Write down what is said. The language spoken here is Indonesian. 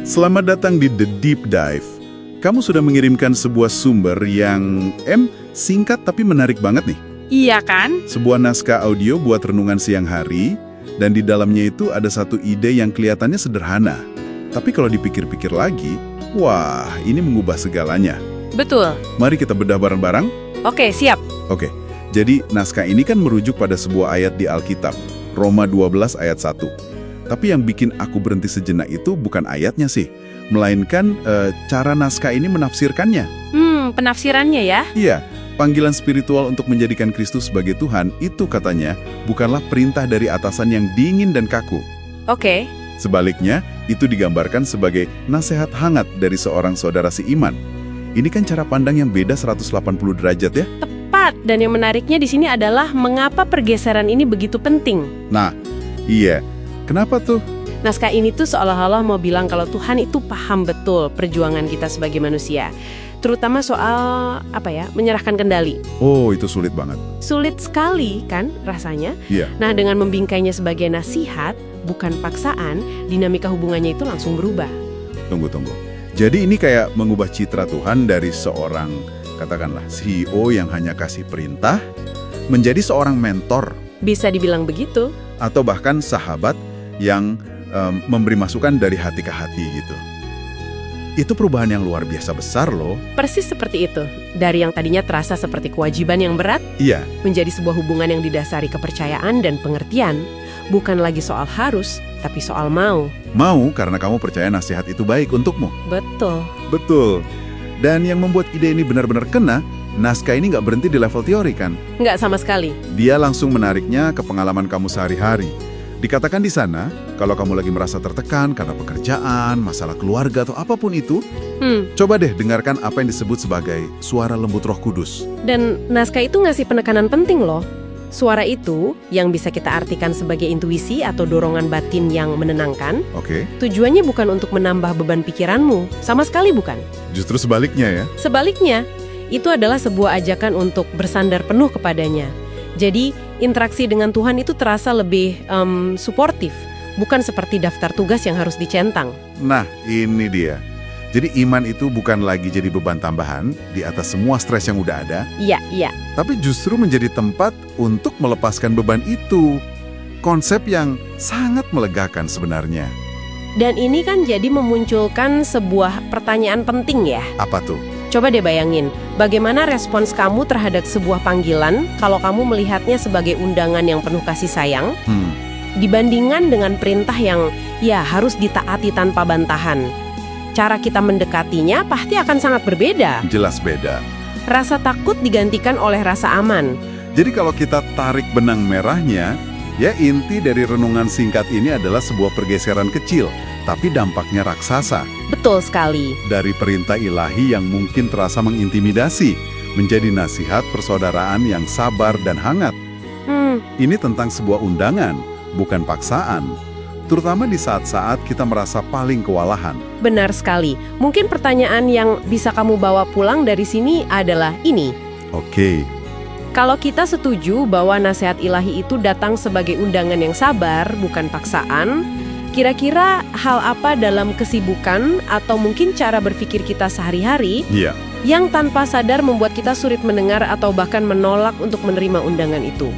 Selamat datang di The Deep Dive. Kamu sudah mengirimkan sebuah sumber yang singkat tapi menarik banget nih. Iya kan? Sebuah naskah audio buat renungan siang hari, dan di dalamnya itu ada satu ide yang kelihatannya sederhana. Tapi kalau dipikir-pikir lagi, wah, ini mengubah segalanya. Betul. Mari kita bedah bareng-bareng. Oke, siap. Oke, jadi naskah ini kan merujuk pada sebuah ayat di Alkitab, Roma 12 ayat 1. Tapi yang bikin aku berhenti sejenak itu bukan ayatnya sih, melainkan cara naskah ini menafsirkannya. Penafsirannya ya? Iya, panggilan spiritual untuk menjadikan Kristus sebagai Tuhan itu katanya bukanlah perintah dari atasan yang dingin dan kaku. Oke. Sebaliknya, itu digambarkan sebagai nasihat hangat dari seorang saudara seiman. Ini kan cara pandang yang beda 180 derajat ya? Tepat. Dan yang menariknya di sini adalah mengapa pergeseran ini begitu penting. Nah, iya. Kenapa tuh? Naskah ini tuh seolah-olah mau bilang kalau Tuhan itu paham betul perjuangan kita sebagai manusia. Terutama soal, menyerahkan kendali. Oh, itu sulit banget. Sulit sekali kan rasanya? Iya. Nah, dengan membingkainya sebagai nasihat, bukan paksaan, dinamika hubungannya itu langsung berubah. Tunggu. Jadi ini kayak mengubah citra Tuhan dari seorang, katakanlah, CEO yang hanya kasih perintah, menjadi seorang mentor. Bisa dibilang begitu. Atau bahkan sahabat yang memberi masukan dari hati ke hati gitu. Itu perubahan yang luar biasa besar loh. Persis seperti itu. Dari yang tadinya terasa seperti kewajiban yang berat, Iya, menjadi sebuah hubungan yang didasari kepercayaan dan pengertian. Bukan lagi soal harus, tapi soal mau. mau karena kamu percaya nasihat itu baik untukmu. Betul. Betul. Dan yang membuat ide ini benar-benar kena, naskah ini nggak berhenti di level teori kan? Nggak sama sekali. Dia langsung menariknya ke pengalaman kamu sehari-hari. Dikatakan di sana, kalau kamu lagi merasa tertekan karena pekerjaan, masalah keluarga, atau apapun itu, coba deh dengarkan apa yang disebut sebagai suara lembut Roh Kudus. Dan naskah itu ngasih penekanan penting loh. Suara itu, yang bisa kita artikan sebagai intuisi atau dorongan batin yang menenangkan, Oke, tujuannya bukan untuk menambah beban pikiranmu. Sama sekali bukan. justru sebaliknya ya. Sebaliknya, itu adalah sebuah ajakan untuk bersandar penuh kepadanya. Jadi, interaksi dengan Tuhan itu terasa lebih suportif, bukan seperti daftar tugas yang harus dicentang. Nah, ini dia. Jadi iman itu bukan lagi jadi beban tambahan di atas semua stres yang udah ada, Iya. tapi justru menjadi tempat untuk melepaskan beban itu. Konsep yang sangat melegakan sebenarnya. Dan ini kan jadi memunculkan sebuah pertanyaan penting ya. Apa tuh? Coba deh bayangin, bagaimana respons kamu terhadap sebuah panggilan kalau kamu melihatnya sebagai undangan yang penuh kasih sayang, dibandingkan dengan perintah yang harus ditaati tanpa bantahan. Cara kita mendekatinya pasti akan sangat berbeda. Jelas beda. Rasa takut digantikan oleh rasa aman. Jadi kalau kita tarik benang merahnya, ya inti dari renungan singkat ini adalah sebuah pergeseran kecil, tapi dampaknya raksasa. Betul sekali. Dari perintah ilahi yang mungkin terasa mengintimidasi, menjadi nasihat persaudaraan yang sabar dan hangat. Ini tentang sebuah undangan, bukan paksaan. Terutama di saat-saat kita merasa paling kewalahan. Benar sekali. Mungkin pertanyaan yang bisa kamu bawa pulang dari sini adalah ini. Oke. Kalau kita setuju bahwa nasihat ilahi itu datang sebagai undangan yang sabar, bukan paksaan, kira-kira hal apa dalam kesibukan atau mungkin cara berpikir kita sehari-hari yang tanpa sadar membuat kita sulit mendengar atau bahkan menolak untuk menerima undangan itu?